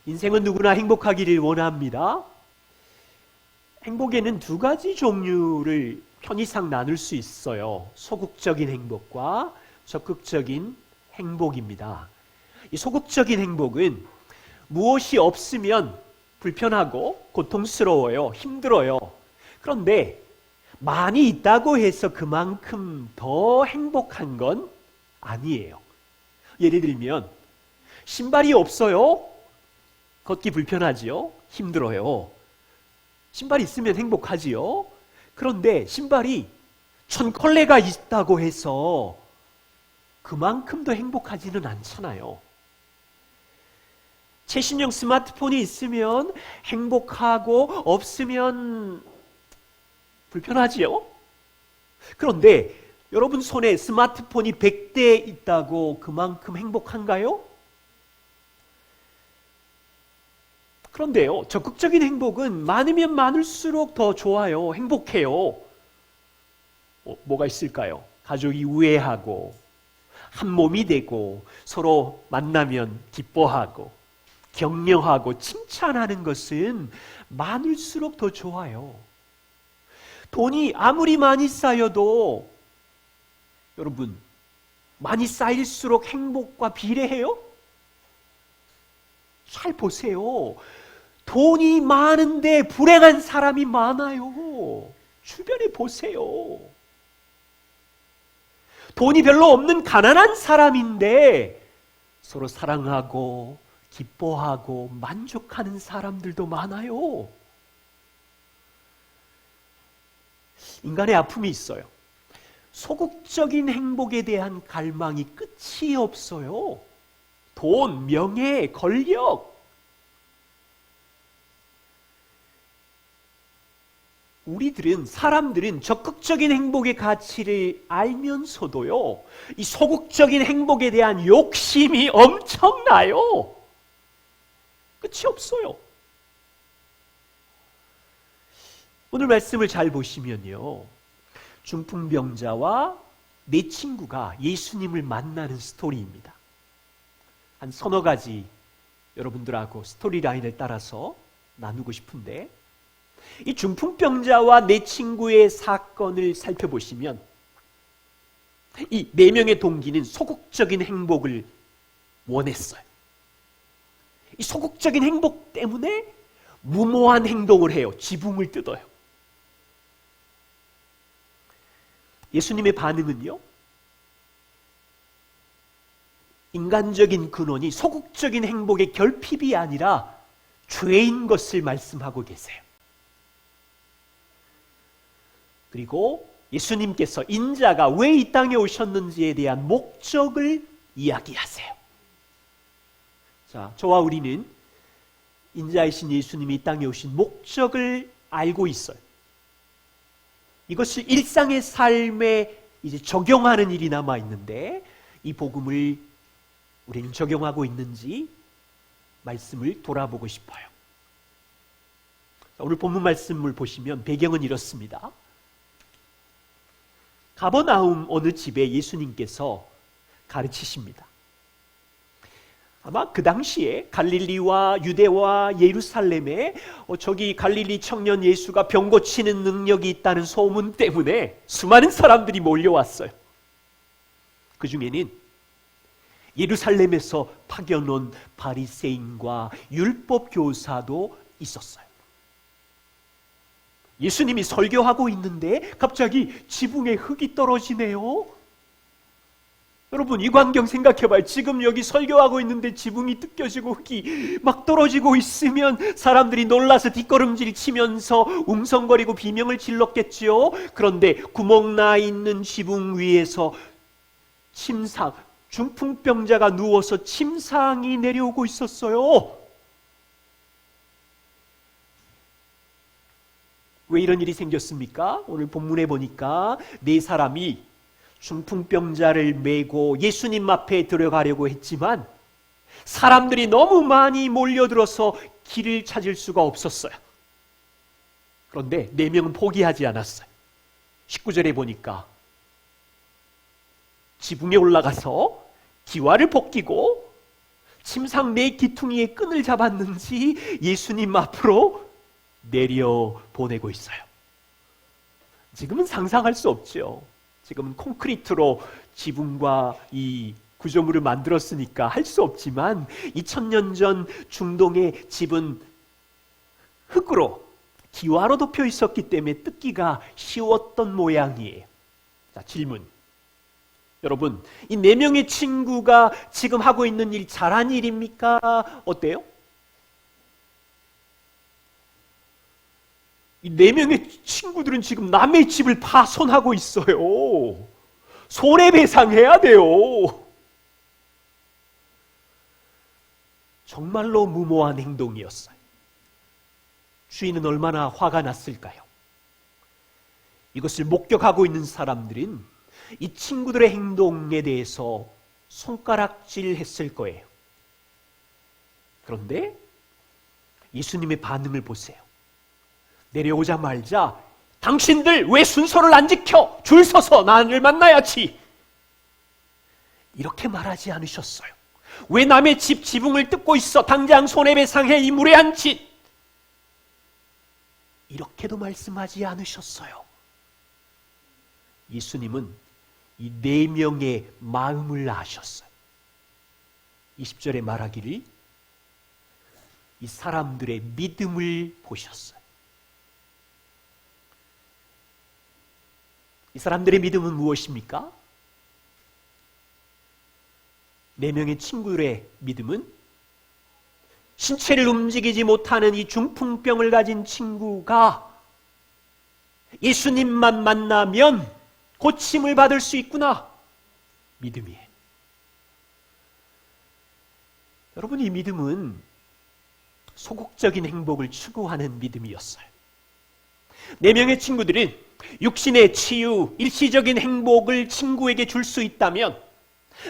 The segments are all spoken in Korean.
인생은 누구나 행복하기를 원합니다. 행복에는 두 가지 종류를 편의상 나눌 수 있어요. 소극적인 행복과 적극적인 행복입니다. 이 소극적인 행복은 무엇이 없으면 불편하고 고통스러워요. 힘들어요. 그런데 많이 있다고 해서 그만큼 더 행복한 건 아니에요. 예를 들면 신발이 없어요. 걷기 불편하지요. 힘들어요. 신발이 있으면 행복하지요. 그런데 신발이 1000컬레가 있다고 해서 그만큼 더 행복하지는 않잖아요. 최신형 스마트폰이 있으면 행복하고 없으면 불편하지요. 그런데 여러분 손에 스마트폰이 100대 있다고 그만큼 행복한가요? 그런데요, 적극적인 행복은 많으면 많을수록 더 좋아요. 행복해요. 뭐가 있을까요? 가족이 우애하고 한 몸이 되고 서로 만나면 기뻐하고 격려하고 칭찬하는 것은 많을수록 더 좋아요. 돈이 아무리 많이 쌓여도 여러분, 많이 쌓일수록 행복과 비례해요? 잘 보세요. 돈이 많은데 불행한 사람이 많아요. 주변에 보세요. 돈이 별로 없는 가난한 사람인데 서로 사랑하고 기뻐하고 만족하는 사람들도 많아요. 인간의 아픔이 있어요. 소극적인 행복에 대한 갈망이 끝이 없어요. 돈, 명예, 권력. 사람들은 적극적인 행복의 가치를 알면서도요, 이 소극적인 행복에 대한 욕심이 엄청나요. 끝이 없어요. 오늘 말씀을 잘 보시면요, 중풍병자와 네 친구가 예수님을 만나는 스토리입니다. 한 서너 가지 여러분들하고 스토리라인을 따라서 나누고 싶은데, 이 중풍병자와 네 친구의 사건을 살펴보시면 이 네 명의 동기는 소극적인 행복을 원했어요. 이 소극적인 행복 때문에 무모한 행동을 해요. 지붕을 뜯어요. 예수님의 반응은요, 인간적인 근원이 소극적인 행복의 결핍이 아니라 죄인 것을 말씀하고 계세요. 그리고 예수님께서 인자가 왜 이 땅에 오셨는지에 대한 목적을 이야기하세요. 자, 저와 우리는 인자이신 예수님이 이 땅에 오신 목적을 알고 있어요. 이것을 일상의 삶에 이제 적용하는 일이 남아 있는데, 이 복음을 우리는 적용하고 있는지 말씀을 돌아보고 싶어요. 오늘 본문 말씀을 보시면 배경은 이렇습니다. 가버나움 어느 집에 예수님께서 가르치십니다. 아마 그 당시에 갈릴리와 유대와 예루살렘에 저기 갈릴리 청년 예수가 병 고치는 능력이 있다는 소문 때문에 수많은 사람들이 몰려왔어요. 그 중에는 예루살렘에서 파견온 바리새인과 율법 교사도 있었어요. 예수님이 설교하고 있는데 갑자기 지붕에 흙이 떨어지네요. 여러분, 이 광경 생각해봐요. 지금 여기 설교하고 있는데 지붕이 뜯겨지고 흙이 막 떨어지고 있으면 사람들이 놀라서 뒷걸음질 치면서 웅성거리고 비명을 질렀겠지요. 그런데 구멍 나 있는 지붕 위에서 중풍병자가 누워서 침상이 내려오고 있었어요. 왜 이런 일이 생겼습니까? 오늘 본문에 보니까 네 사람이 중풍병자를 메고 예수님 앞에 들어가려고 했지만 사람들이 너무 많이 몰려들어서 길을 찾을 수가 없었어요. 그런데 네 명은 포기하지 않았어요. 19절에 보니까 지붕에 올라가서 기와를 벗기고 침상 내 기퉁이에 끈을 잡았는지 예수님 앞으로 내려 보내고 있어요. 지금은 상상할 수 없죠. 지금은 콘크리트로 지붕과 이 구조물을 만들었으니까 할 수 없지만 2000년 전 중동의 집은 흙으로 기와로 덮여 있었기 때문에 뜯기가 쉬웠던 모양이에요. 자, 질문. 여러분, 이 4명의 친구가 지금 하고 있는 일 잘한 일입니까? 어때요? 이 4명의 친구들은 지금 남의 집을 파손하고 있어요. 손해배상해야 돼요. 정말로 무모한 행동이었어요. 주인은 얼마나 화가 났을까요? 이것을 목격하고 있는 사람들은 이 친구들의 행동에 대해서 손가락질 했을 거예요. 그런데 예수님의 반응을 보세요. 내려오자마자 당신들 왜 순서를 안 지켜? 줄 서서 나를 만나야지. 이렇게 말하지 않으셨어요. 왜 남의 집 지붕을 뜯고 있어? 당장 손해배상해, 이 무례한 짓. 이렇게도 말씀하지 않으셨어요. 예수님은 이 4명의 마음을 아셨어요. 20절에 말하기를 이 사람들의 믿음을 보셨어요. 이 사람들의 믿음은 무엇입니까? 4명의 친구들의 믿음은 신체를 움직이지 못하는 이 중풍병을 가진 친구가 예수님만 만나면 고침을 받을 수 있구나. 믿음이에요. 여러분, 이 믿음은 소극적인 행복을 추구하는 믿음이었어요. 4명의 친구들은 육신의 치유, 일시적인 행복을 친구에게 줄 수 있다면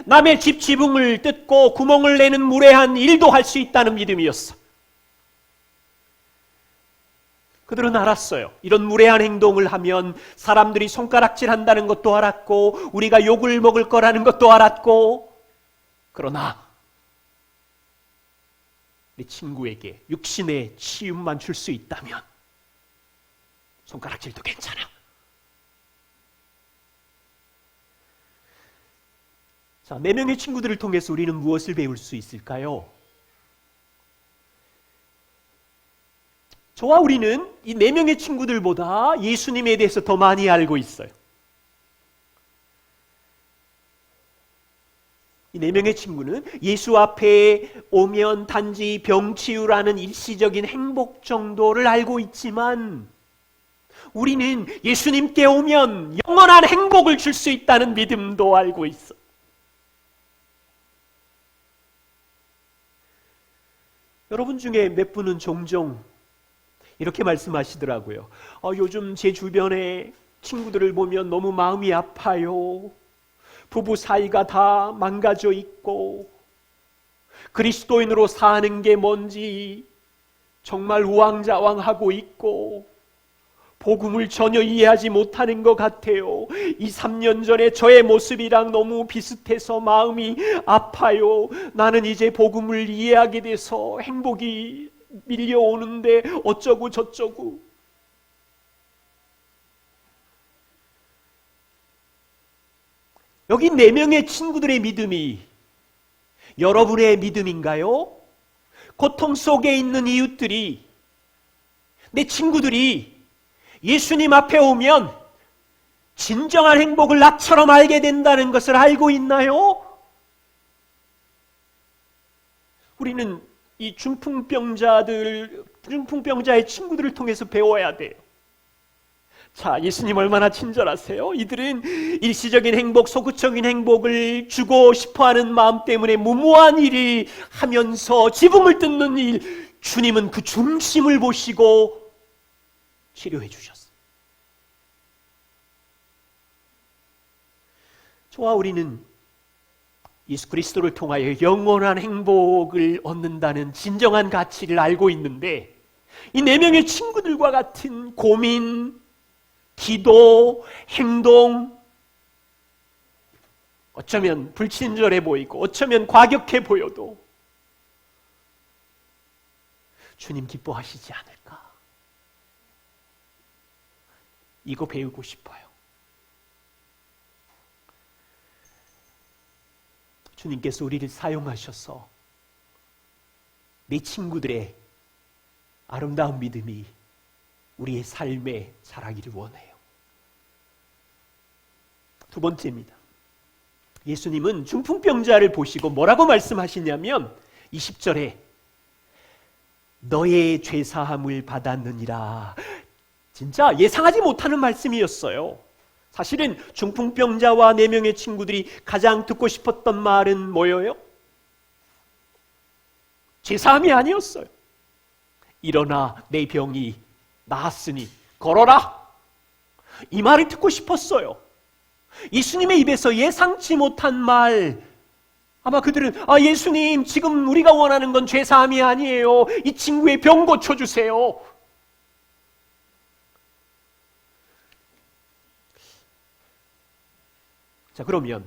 남의 집 지붕을 뜯고 구멍을 내는 무례한 일도 할 수 있다는 믿음이었어. 그들은 알았어요. 이런 무례한 행동을 하면 사람들이 손가락질 한다는 것도 알았고 우리가 욕을 먹을 거라는 것도 알았고, 그러나 내 친구에게 육신의 치유만 줄 수 있다면 손가락질도 괜찮아. 자, 4명의 친구들을 통해서 우리는 무엇을 배울 수 있을까요? 저와 우리는 이 4명의 친구들보다 예수님에 대해서 더 많이 알고 있어요. 이 4명의 친구는 예수 앞에 오면 단지 병치유라는 일시적인 행복 정도를 알고 있지만 우리는 예수님께 오면 영원한 행복을 줄 수 있다는 믿음도 알고 있어. 여러분 중에 몇 분은 종종 이렇게 말씀하시더라고요. 요즘 제 주변에 친구들을 보면 너무 마음이 아파요. 부부 사이가 다 망가져 있고 그리스도인으로 사는 게 뭔지 정말 우왕좌왕하고 있고 복음을 전혀 이해하지 못하는 것 같아요. 2, 3년 전에 저의 모습이랑 너무 비슷해서 마음이 아파요. 나는 이제 복음을 이해하게 돼서 행복이 밀려오는데 어쩌고 저쩌고. 여기 4명의 친구들의 믿음이 여러분의 믿음인가요? 고통 속에 있는 이웃들이, 내 친구들이 예수님 앞에 오면 진정한 행복을 나처럼 알게 된다는 것을 알고 있나요? 우리는 이 중풍병자의 친구들을 통해서 배워야 돼요. 자, 예수님 얼마나 친절하세요? 이들은 일시적인 행복, 소극적인 행복을 주고 싶어하는 마음 때문에 무모한 일을 하면서 지붕을 뜯는 일, 주님은 그 중심을 보시고 치료해 주셨어요. 저와 우리는 예수 그리스도를 통하여 영원한 행복을 얻는다는 진정한 가치를 알고 있는데 이 4명의 친구들과 같은 고민, 기도, 행동, 어쩌면 불친절해 보이고 어쩌면 과격해 보여도 주님 기뻐하시지 않을까? 이거 배우고 싶어요. 주님께서 우리를 사용하셔서 내 친구들의 아름다운 믿음이 우리의 삶에 자라기를 원해요. 두 번째입니다. 예수님은 중풍병자를 보시고 뭐라고 말씀하시냐면 20절에 너의 죄사함을 받았느니라. 진짜 예상하지 못하는 말씀이었어요. 사실은 중풍병자와 4명의 친구들이 가장 듣고 싶었던 말은 뭐예요? 죄사함이 아니었어요. 일어나 내 병이 나았으니 걸어라. 이 말을 듣고 싶었어요. 예수님의 입에서 예상치 못한 말. 아마 그들은 예수님 지금 우리가 원하는 건 죄사함이 아니에요. 이 친구의 병 고쳐주세요. 자, 그러면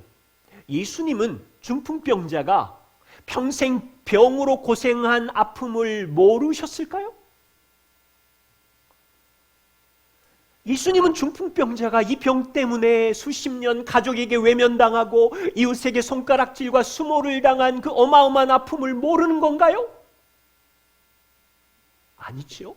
예수님은 중풍병자가 평생 병으로 고생한 아픔을 모르셨을까요? 예수님은 중풍병자가 이 병 때문에 수십 년 가족에게 외면당하고 이웃에게 손가락질과 수모를 당한 그 어마어마한 아픔을 모르는 건가요? 아니지요.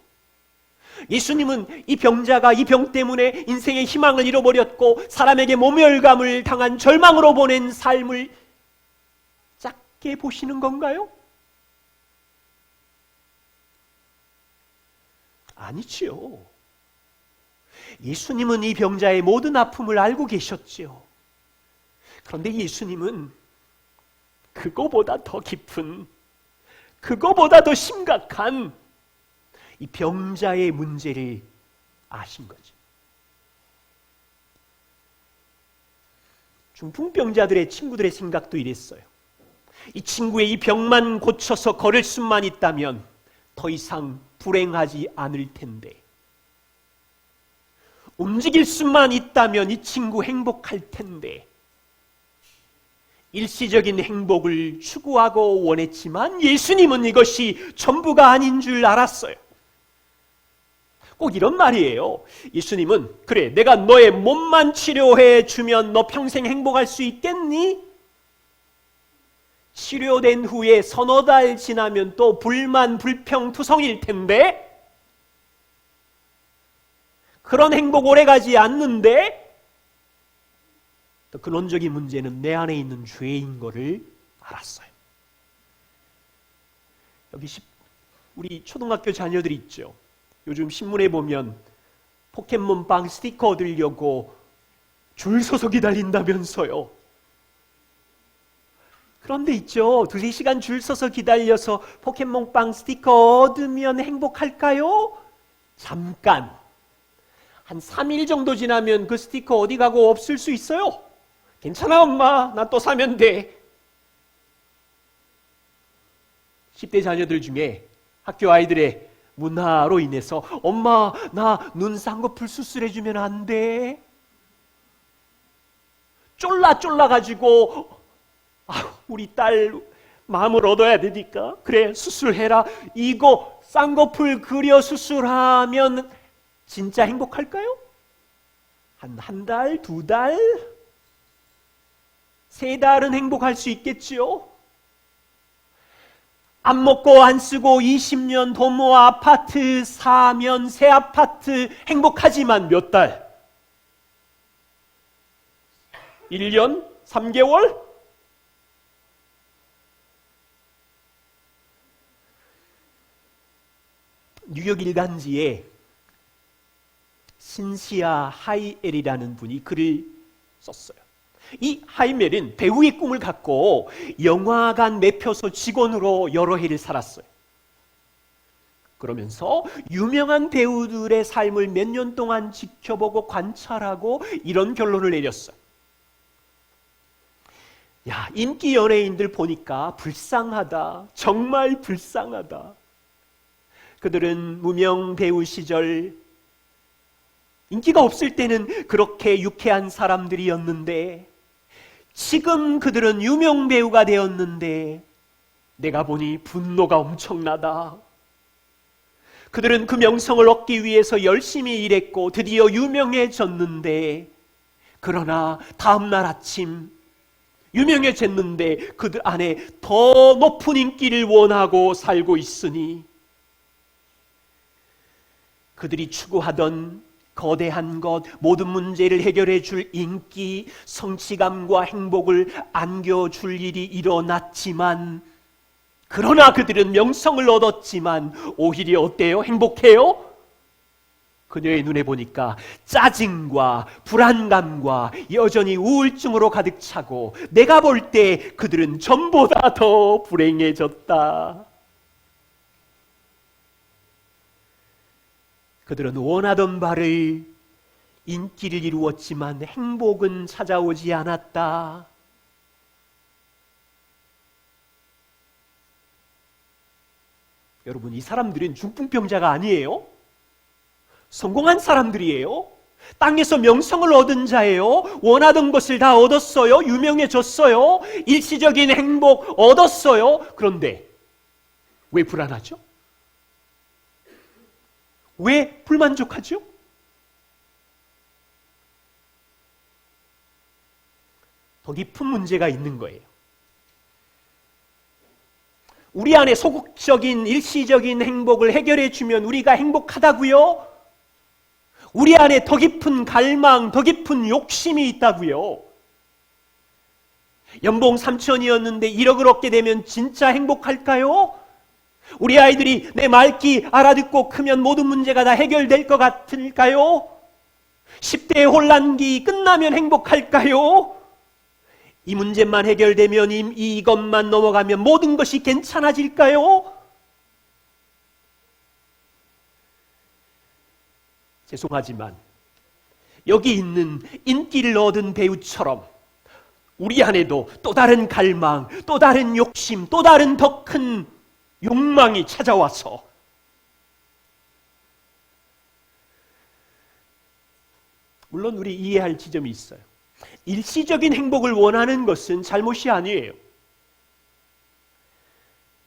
예수님은 이 병자가 이 병 때문에 인생의 희망을 잃어버렸고 사람에게 모멸감을 당한 절망으로 보낸 삶을 작게 보시는 건가요? 아니지요. 예수님은 이 병자의 모든 아픔을 알고 계셨지요. 그런데 예수님은 그거보다 더 깊은, 그거보다 더 심각한 이 병자의 문제를 아신 거죠. 중풍병자들의 친구들의 생각도 이랬어요. 이 친구의 이 병만 고쳐서 걸을 수만 있다면 더 이상 불행하지 않을 텐데, 움직일 수만 있다면 이 친구 행복할 텐데, 일시적인 행복을 추구하고 원했지만 예수님은 이것이 전부가 아닌 줄 알았어요. 꼭 이런 말이에요. 예수님은 그래, 내가 너의 몸만 치료해 주면 너 평생 행복할 수 있겠니? 치료된 후에 서너 달 지나면 또 불만 불평투성일 텐데, 그런 행복 오래가지 않는데, 또 근원적인 문제는 내 안에 있는 죄인 거를 알았어요. 여기 우리 초등학교 자녀들이 있죠. 요즘 신문에 보면 포켓몬빵 스티커 얻으려고 줄 서서 기다린다면서요. 그런데 있죠. 2-3시간 줄 서서 기다려서 포켓몬빵 스티커 얻으면 행복할까요? 잠깐. 한 3일 정도 지나면 그 스티커 어디 가고 없을 수 있어요. 괜찮아 엄마, 나 또 사면 돼. 10대 자녀들 중에 학교 아이들의 문화로 인해서 엄마, 나 눈 쌍꺼풀 수술해주면 안 돼? 쫄라가지고 우리 딸 마음을 얻어야 되니까 그래 수술해라. 이거 쌍꺼풀 그려 수술하면 진짜 행복할까요? 한 달, 2달, 3달은 행복할 수 있겠지요. 안 먹고 안 쓰고 20년 돈 모아 아파트 사면 새 아파트 행복하지만 몇 달? 1년? 3개월? 뉴욕 일간지에 신시아 하이엘이라는 분이 글을 썼어요. 이 하이멜은 배우의 꿈을 갖고 영화관 매표소 직원으로 여러 해를 살았어요. 그러면서 유명한 배우들의 삶을 몇 년 동안 지켜보고 관찰하고 이런 결론을 내렸어요. 야, 인기 연예인들 보니까 불쌍하다. 정말 불쌍하다. 그들은 무명 배우 시절 인기가 없을 때는 그렇게 유쾌한 사람들이었는데 지금 그들은 유명 배우가 되었는데 내가 보니 분노가 엄청나다. 그들은 그 명성을 얻기 위해서 열심히 일했고 드디어 유명해졌는데, 그러나 다음날 아침 유명해졌는데 그들 안에 더 높은 인기를 원하고 살고 있으니, 그들이 추구하던 거대한 것, 모든 문제를 해결해 줄 인기, 성취감과 행복을 안겨줄 일이 일어났지만, 그러나 그들은 명성을 얻었지만 오히려 어때요? 행복해요? 그녀의 눈에 보니까 짜증과 불안감과 여전히 우울증으로 가득 차고, 내가 볼 때 그들은 전보다 더 불행해졌다. 그들은 원하던 바를, 인기를 이루었지만 행복은 찾아오지 않았다. 여러분, 이 사람들은 중풍병자가 아니에요. 성공한 사람들이에요. 땅에서 명성을 얻은 자예요. 원하던 것을 다 얻었어요. 유명해졌어요. 일시적인 행복 얻었어요. 그런데 왜 불안하죠? 왜 불만족하죠? 더 깊은 문제가 있는 거예요. 우리 안에 소극적인 일시적인 행복을 해결해 주면 우리가 행복하다고요? 우리 안에 더 깊은 갈망, 더 깊은 욕심이 있다고요? 연봉 3천이었는데 1억을 얻게 되면 진짜 행복할까요? 우리 아이들이 내 말귀 알아듣고 크면 모든 문제가 다 해결될 것 같을까요? 10대의 혼란기 끝나면 행복할까요? 이 문제만 해결되면, 이것만 넘어가면 모든 것이 괜찮아질까요? 죄송하지만 여기 있는 인기를 얻은 배우처럼 우리 안에도 또 다른 갈망, 또 다른 욕심, 또 다른 더 큰 욕망이 찾아와서 물론 우리 이해할 지점이 있어요. 일시적인 행복을 원하는 것은 잘못이 아니에요.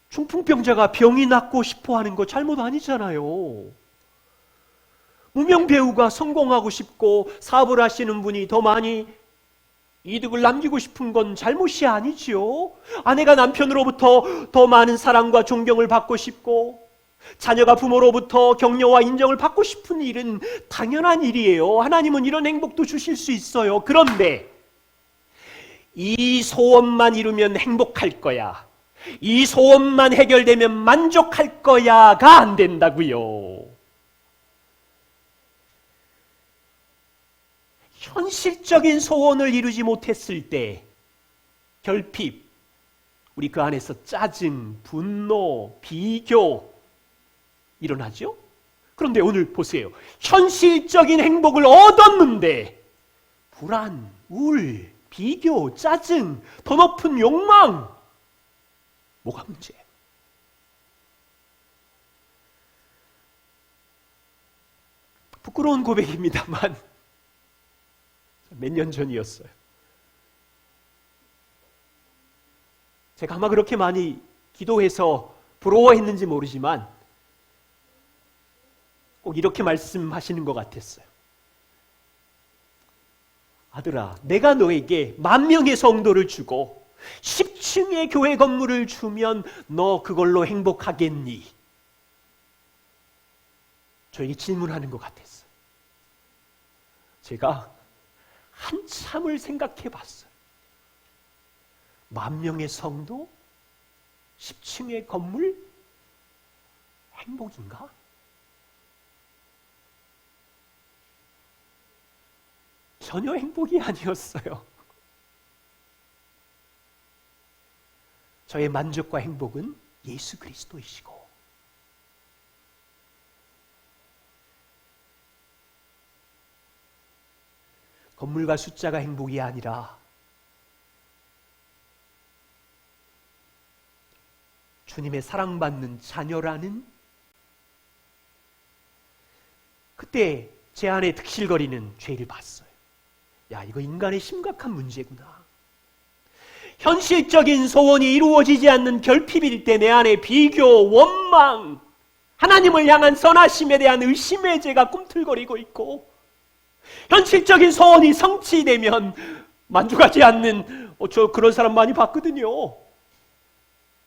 중풍병자가 병이 낫고 싶어 하는 거 잘못 아니잖아요. 무명 배우가 성공하고 싶고 사업을 하시는 분이 더 많이 이득을 남기고 싶은 건 잘못이 아니지요. 아내가 남편으로부터 더 많은 사랑과 존경을 받고 싶고 자녀가 부모로부터 격려와 인정을 받고 싶은 일은 당연한 일이에요. 하나님은 이런 행복도 주실 수 있어요. 그런데 이 소원만 이루면 행복할 거야, 이 소원만 해결되면 만족할 거야가 안 된다고요. 현실적인 소원을 이루지 못했을 때 결핍, 우리 그 안에서 짜증, 분노, 비교 일어나죠? 그런데 오늘 보세요. 현실적인 행복을 얻었는데 불안, 우울, 비교, 짜증, 더 높은 욕망, 뭐가 문제예요? 부끄러운 고백입니다만 몇 년 전이었어요. 제가 아마 그렇게 많이 기도해서 부러워했는지 모르지만 꼭 이렇게 말씀하시는 것 같았어요. 아들아, 내가 너에게 10,000명의 성도를 주고 10층의 교회 건물을 주면 너 그걸로 행복하겠니? 저에게 질문하는 것 같았어요. 제가 한참을 생각해 봤어요. 10,000명의 성도, 10층의 건물, 행복인가? 전혀 행복이 아니었어요. 저의 만족과 행복은 예수 그리스도이시고, 건물과 숫자가 행복이 아니라 주님의 사랑받는 자녀라는, 그때 제 안에 득실거리는 죄를 봤어요. 야, 이거 인간의 심각한 문제구나. 현실적인 소원이 이루어지지 않는 결핍일 때 내 안에 비교, 원망, 하나님을 향한 선하심에 대한 의심의 죄가 꿈틀거리고 있고, 현실적인 소원이 성취되면 만족하지 않는, 저 그런 사람 많이 봤거든요.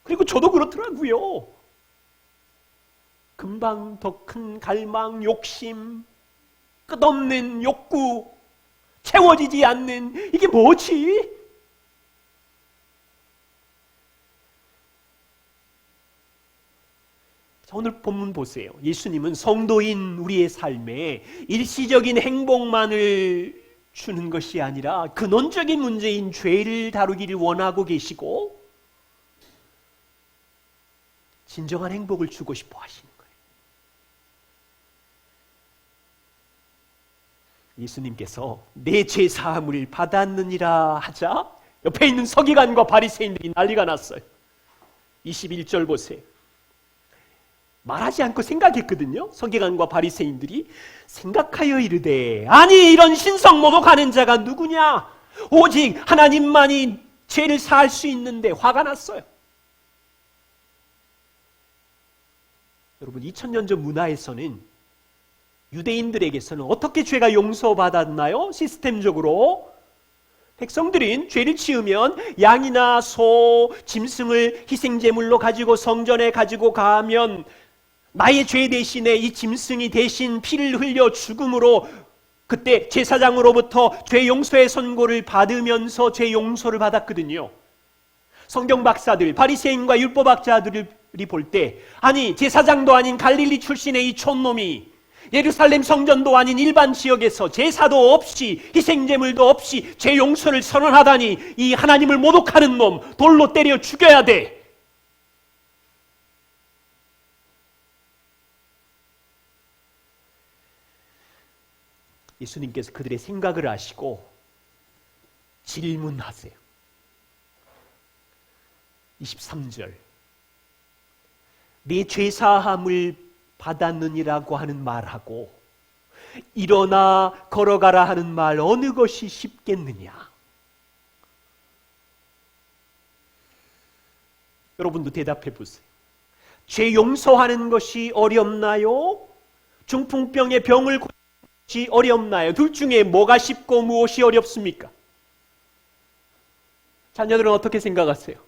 그리고 저도 그렇더라고요. 금방 더 큰 갈망, 욕심, 끝없는 욕구, 채워지지 않는, 이게 뭐지? 자, 오늘 본문 보세요. 예수님은 성도인 우리의 삶에 일시적인 행복만을 주는 것이 아니라 근원적인 문제인 죄를 다루기를 원하고 계시고, 진정한 행복을 주고 싶어 하시는 거예요. 예수님께서 내 죄 사함을 받았느니라 하자 옆에 있는 서기관과 바리새인들이 난리가 났어요. 21절 보세요. 말하지 않고 생각했거든요. 서기관과 바리새인들이 생각하여 이르되, 아니 이런 신성모독하는 자가 누구냐? 오직 하나님만이 죄를 사할 수 있는데. 화가 났어요. 여러분, 2000년 전 문화에서는, 유대인들에게서는 어떻게 죄가 용서받았나요? 시스템적으로 백성들은 죄를 지으면 양이나 소, 짐승을 희생제물로 가지고 성전에 가지고 가면 나의 죄 대신에 이 짐승이 대신 피를 흘려 죽음으로 그때 제사장으로부터 죄 용서의 선고를 받으면서 죄 용서를 받았거든요. 성경 박사들, 바리새인과 율법학자들이 볼 때, 아니 제사장도 아닌 갈릴리 출신의 이 촌놈이 예루살렘 성전도 아닌 일반 지역에서 제사도 없이 희생제물도 없이 죄 용서를 선언하다니, 이 하나님을 모독하는 놈 돌로 때려 죽여야 돼. 예수님께서 그들의 생각을 아시고 질문하세요. 23절. 네 죄사함을 받았느니라고 하는 말하고 일어나 걸어가라 하는 말 어느 것이 쉽겠느냐? 여러분도 대답해 보세요. 죄 용서하는 것이 어렵나요? 중풍병의 병을 고치는 것이 어렵나요? 둘 중에 뭐가 쉽고 무엇이 어렵습니까? 자녀들은 어떻게 생각하세요?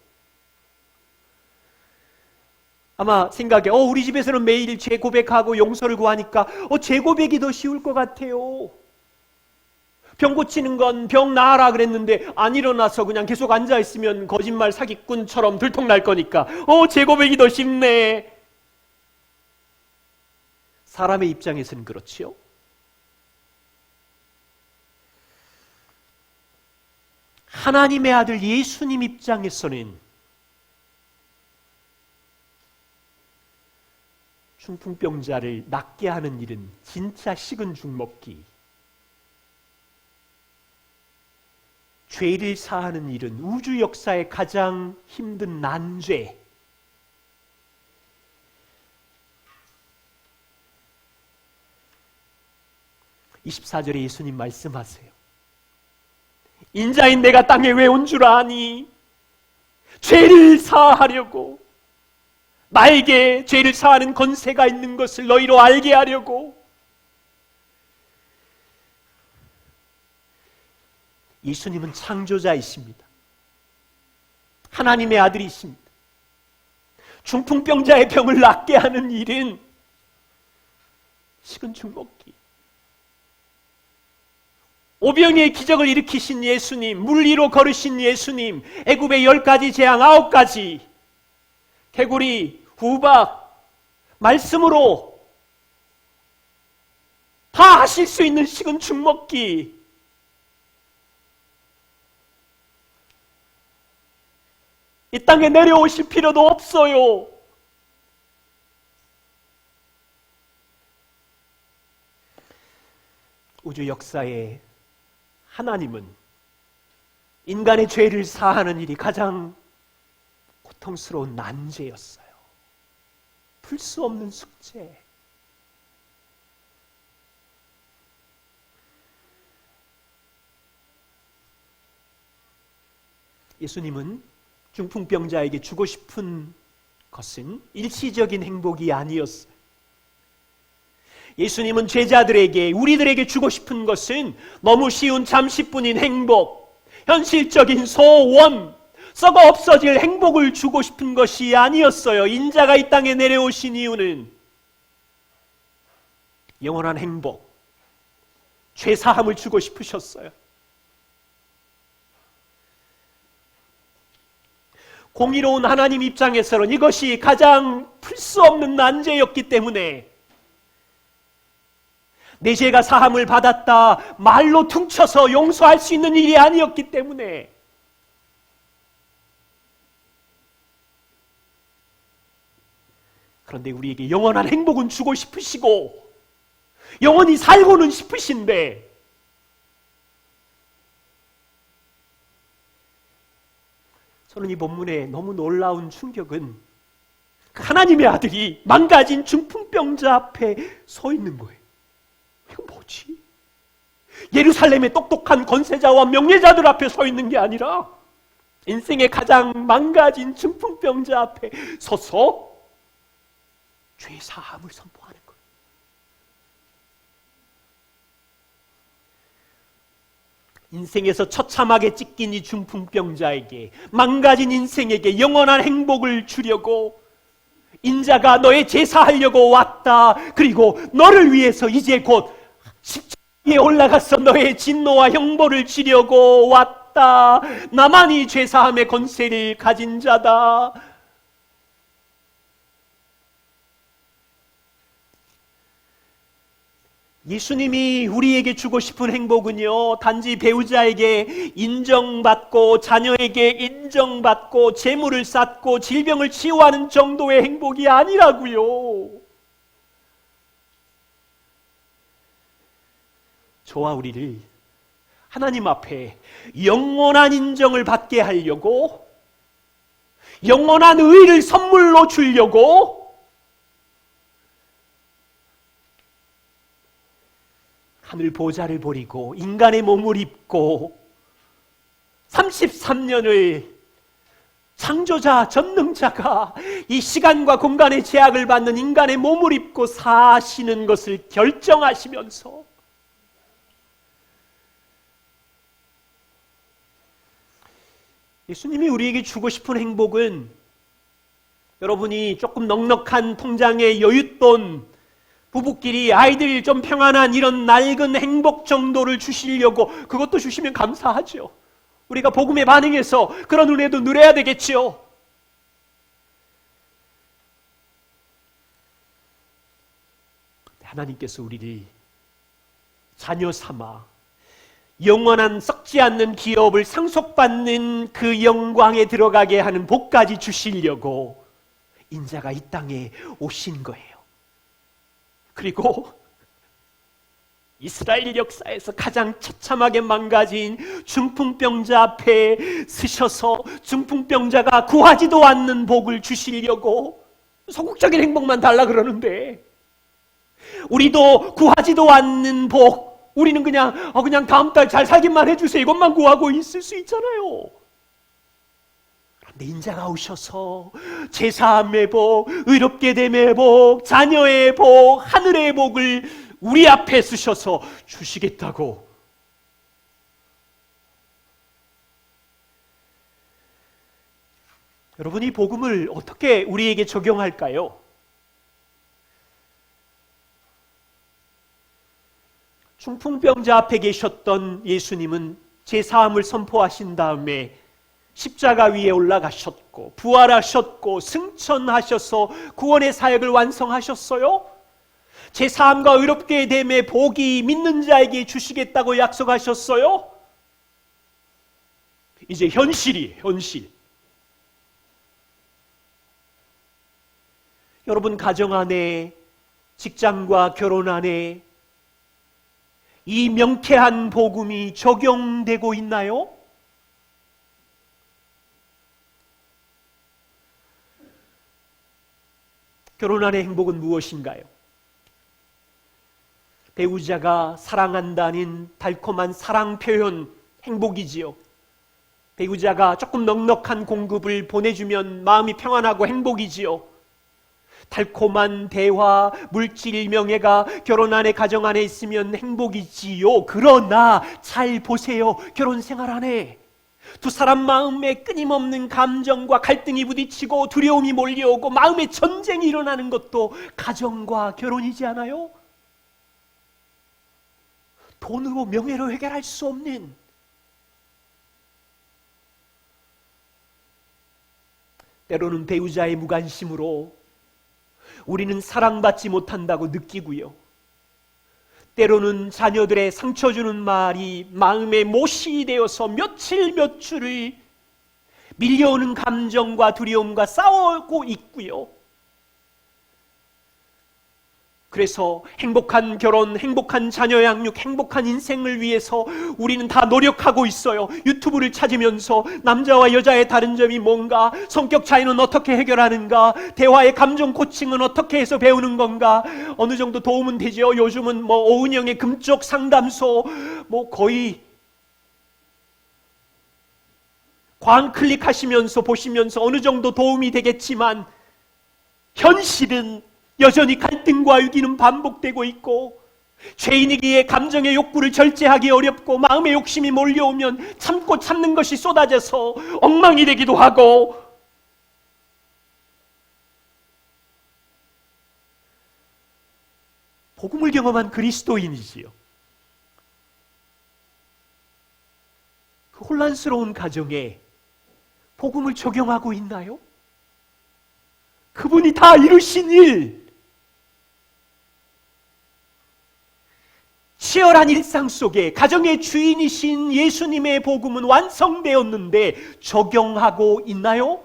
아마 생각에, 우리 집에서는 매일 죄 고백하고 용서를 구하니까 죄 고백이 더 쉬울 것 같아요. 병 고치는 건 병 나아라 그랬는데 안 일어나서 그냥 계속 앉아있으면 거짓말 사기꾼처럼 들통날 거니까 죄 고백이 더 쉽네. 사람의 입장에서는 그렇지요. 하나님의 아들 예수님 입장에서는 중풍병자를 낫게 하는 일은 진짜 식은 죽 먹기. 죄를 사하는 일은 우주 역사의 가장 힘든 난죄. (24절에) 예수님 말씀하세요. 인자인 내가 땅에 왜 온 줄 아니? 죄를 사하려고. 나에게 죄를 사하는 권세가 있는 것을 너희로 알게 하려고. 예수님은 창조자이십니다. 하나님의 아들이십니다. 중풍병자의 병을 낫게 하는 일은 식은 죽 먹기. 오병이의 기적을 일으키신 예수님, 물 위로 걸으신 예수님, 애굽의 10가지 재앙 9가지, 개구리, 후박, 말씀으로 다 하실 수 있는 식은 죽 먹기. 이 땅에 내려오실 필요도 없어요. 우주 역사에 하나님은 인간의 죄를 사하는 일이 가장 고통스러운 난제였어요. 풀 수 없는 숙제. 예수님은 중풍병자에게 주고 싶은 것은 일시적인 행복이 아니었어요. 예수님은 제자들에게, 우리들에게 주고 싶은 것은 너무 쉬운 잠시뿐인 행복, 현실적인 소원, 썩어 없어질 행복을 주고 싶은 것이 아니었어요. 인자가 이 땅에 내려오신 이유는 영원한 행복, 죄사함을 주고 싶으셨어요. 공의로운 하나님 입장에서는 이것이 가장 풀 수 없는 난제였기 때문에 내 죄가 사함을 받았다 말로 퉁쳐서 용서할 수 있는 일이 아니었기 때문에 그런데 우리에게 영원한 행복은 주고 싶으시고 영원히 살고는 싶으신데 저는 이 본문에 너무 놀라운 충격은 하나님의 아들이 망가진 중풍병자 앞에 서 있는 거예요. 이거 뭐지? 예루살렘의 똑똑한 권세자와 명예자들 앞에 서 있는 게 아니라 인생의 가장 망가진 중풍병자 앞에 서서 죄사함을 선포하는 거예요. 인생에서 처참하게 찢긴 이 중풍병자에게, 망가진 인생에게 영원한 행복을 주려고 인자가 너의 제사하려고 왔다. 그리고 너를 위해서 이제 곧 십자가에 올라가서 너의 진노와 형벌을 지려고 왔다. 나만이 죄사함의 권세를 가진 자다. 예수님이 우리에게 주고 싶은 행복은요, 단지 배우자에게 인정받고 자녀에게 인정받고 재물을 쌓고 질병을 치유하는 정도의 행복이 아니라고요. 저와 우리를 하나님 앞에 영원한 인정을 받게 하려고, 영원한 의를 선물로 주려고 하늘 보좌를 버리고 인간의 몸을 입고 33년을 창조자, 전능자가 이 시간과 공간의 제약을 받는 인간의 몸을 입고 사시는 것을 결정하시면서 예수님이 우리에게 주고 싶은 행복은 여러분이 조금 넉넉한 통장에 여윳돈, 부부끼리 아이들 좀 평안한 이런 낡은 행복 정도를 주시려고, 그것도 주시면 감사하죠. 우리가 복음에 반응해서 그런 은혜도 누려야 되겠지요. 하나님께서 우리를 자녀 삼아 영원한 썩지 않는 기업을 상속받는 그 영광에 들어가게 하는 복까지 주시려고 인자가 이 땅에 오신 거예요. 그리고 이스라엘 역사에서 가장 처참하게 망가진 중풍병자 앞에 서셔서 중풍병자가 구하지도 않는 복을 주시려고, 소극적인 행복만 달라 그러는데 우리도 구하지도 않는 복, 우리는 그냥 다음 달 잘 살기만 해주세요 이것만 구하고 있을 수 있잖아요. 그런데 인자가 오셔서 제사함의 복, 의롭게 됨의 복, 자녀의 복, 하늘의 복을 우리 앞에 쓰셔서 주시겠다고. 여러분, 이 복음을 어떻게 우리에게 적용할까요? 중풍병자 앞에 계셨던 예수님은 제사함을 선포하신 다음에 십자가 위에 올라가셨고 부활하셨고 승천하셔서 구원의 사역을 완성하셨어요. 제사함과 의롭게 됨의 복이 믿는 자에게 주시겠다고 약속하셨어요. 이제 현실이에요, 현실. 여러분 가정 안에, 직장과 결혼 안에 이 명쾌한 복음이 적용되고 있나요? 결혼 안의 행복은 무엇인가요? 배우자가 사랑한다는 달콤한 사랑 표현, 행복이지요. 배우자가 조금 넉넉한 공급을 보내주면 마음이 평안하고 행복이지요. 달콤한 대화, 물질 명예가 결혼 안에 가정 안에 있으면 행복이지요. 그러나 잘 보세요. 결혼 생활 안에 두 사람 마음에 끊임없는 감정과 갈등이 부딪히고 두려움이 몰려오고 마음의 전쟁이 일어나는 것도 가정과 결혼이지 않아요? 돈으로 명예로 해결할 수 없는, 때로는 배우자의 무관심으로 우리는 사랑받지 못한다고 느끼고요. 때로는 자녀들의 상처 주는 말이 마음에 못이 되어서 며칠 몇 주를 밀려오는 감정과 두려움과 싸우고 있고요. 그래서 행복한 결혼, 행복한 자녀 양육, 행복한 인생을 위해서 우리는 다 노력하고 있어요. 유튜브를 찾으면서 남자와 여자의 다른 점이 뭔가, 성격 차이는 어떻게 해결하는가, 대화의 감정 코칭은 어떻게 해서 배우는 건가, 어느 정도 도움은 되죠. 요즘은 오은영의 금쪽 상담소 거의 광 클릭하시면서 보시면서 어느 정도 도움이 되겠지만, 현실은 여전히 갈등과 위기는 반복되고 있고, 죄인이기에 감정의 욕구를 절제하기 어렵고 마음의 욕심이 몰려오면 참고 참는 것이 쏟아져서 엉망이 되기도 하고, 복음을 경험한 그리스도인이지요. 그 혼란스러운 가정에 복음을 적용하고 있나요? 그분이 다 이루신 일, 치열한 일상 속에 가정의 주인이신 예수님의 복음은 완성되었는데 적용하고 있나요?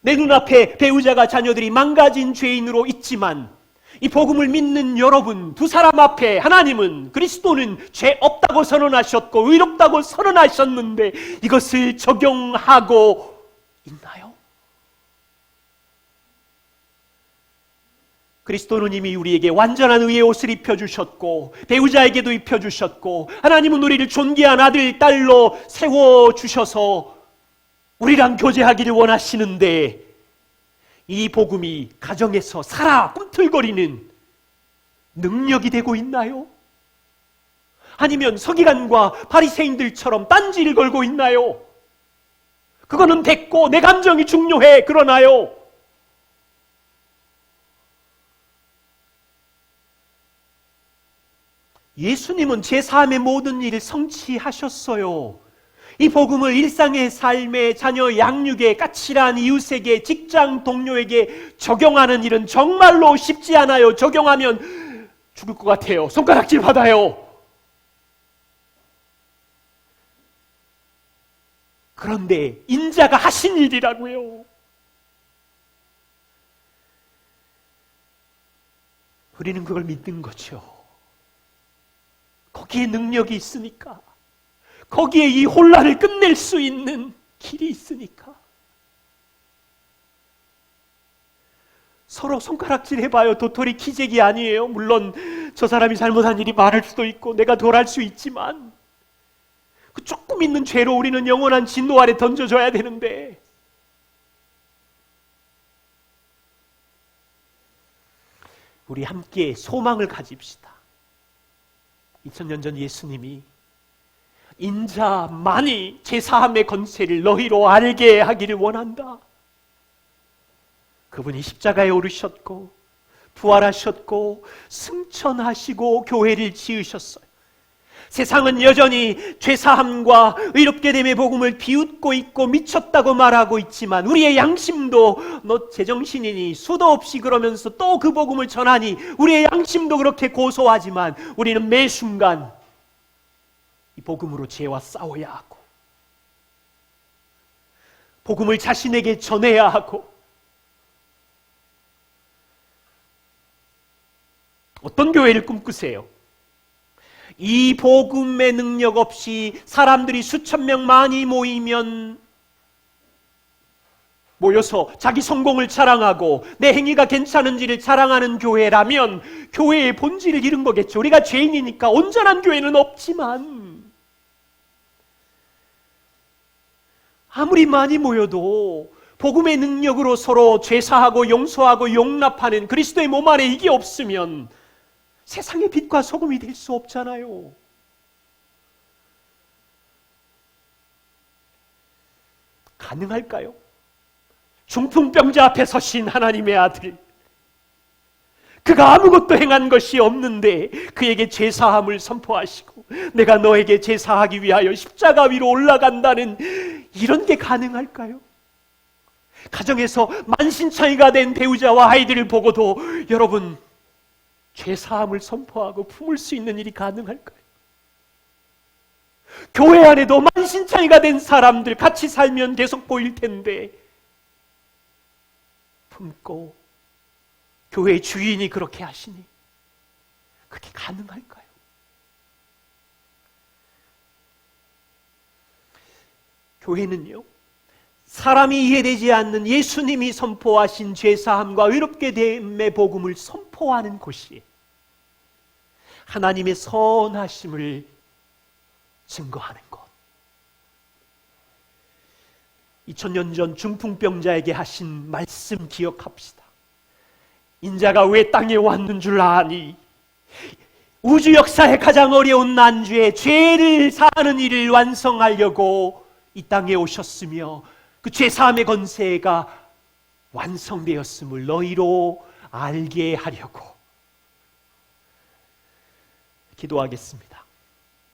내 눈앞에 배우자가 자녀들이 망가진 죄인으로 있지만 이 복음을 믿는 여러분, 두 사람 앞에 하나님은, 그리스도는 죄 없다고 선언하셨고 의롭다고 선언하셨는데 이것을 적용하고 있나요? 그리스도는 이미 우리에게 완전한 의의 옷을 입혀주셨고 배우자에게도 입혀주셨고, 하나님은 우리를 존귀한 아들, 딸로 세워주셔서 우리랑 교제하기를 원하시는데, 이 복음이 가정에서 살아 꿈틀거리는 능력이 되고 있나요? 아니면 서기관과 바리새인들처럼 딴지를 걸고 있나요? 그거는 됐고 내 감정이 중요해, 그러나요? 예수님은 제3의 모든 일을 성취하셨어요. 이 복음을 일상의 삶에, 자녀 양육에, 까칠한 이웃에게, 직장 동료에게 적용하는 일은 정말로 쉽지 않아요. 적용하면 죽을 것 같아요. 손가락질 받아요. 그런데 인자가 하신 일이라고요. 우리는 그걸 믿는 거죠. 거기에 능력이 있으니까, 거기에 이 혼란을 끝낼 수 있는 길이 있으니까. 서로 손가락질 해봐요. 도토리 키재기 아니에요. 물론 저 사람이 잘못한 일이 많을 수도 있고 내가 덜할 수 있지만, 그 조금 있는 죄로 우리는 영원한 진노 아래 던져줘야 되는데, 우리 함께 소망을 가집시다. 2000년 전 예수님이 인자만이 제사함의 권세를 너희로 알게 하기를 원한다. 그분이 십자가에 오르셨고 부활하셨고 승천하시고 교회를 지으셨어요. 세상은 여전히 죄사함과 의롭게 됨의 복음을 비웃고 있고 미쳤다고 말하고 있지만, 우리의 양심도 너 제정신이니 수도 없이 그러면서 또 그 복음을 전하니 우리의 양심도 그렇게 고소하지만, 우리는 매 순간 이 복음으로 죄와 싸워야 하고 복음을 자신에게 전해야 하고, 어떤 교회를 꿈꾸세요? 이 복음의 능력 없이 사람들이 수천 명 많이 모여서 자기 성공을 자랑하고 내 행위가 괜찮은지를 자랑하는 교회라면 교회의 본질을 잃은 거겠죠. 우리가 죄인이니까 온전한 교회는 없지만, 아무리 많이 모여도 복음의 능력으로 서로 죄사하고 용서하고 용납하는 그리스도의 몸 안에 이게 없으면 세상의 빛과 소금이 될 수 없잖아요. 가능할까요? 중풍병자 앞에 서신 하나님의 아들, 그가 아무것도 행한 것이 없는데 그에게 제사함을 선포하시고 내가 너에게 제사하기 위하여 십자가 위로 올라간다는 이런 게 가능할까요? 가정에서 만신창이가 된 배우자와 아이들을 보고도 여러분 죄사함을 선포하고 품을 수 있는 일이 가능할까요? 교회 안에도 만신창이가 된 사람들 같이 살면 계속 보일 텐데 품고 교회 주인이 그렇게 하시니 그게 가능할까요? 교회는요, 사람이 이해되지 않는 예수님이 선포하신 죄사함과 의롭게 됨의 복음을 선포하는 곳이에요. 하나님의 선하심을 증거하는 것. 2000년 전 중풍병자에게 하신 말씀 기억합시다. 인자가 왜 땅에 왔는 줄 아니? 우주 역사의 가장 어려운 난주에 죄를 사하는 일을 완성하려고 이 땅에 오셨으며 그 죄사함의 권세가 완성되었음을 너희로 알게 하려고. 기도하겠습니다.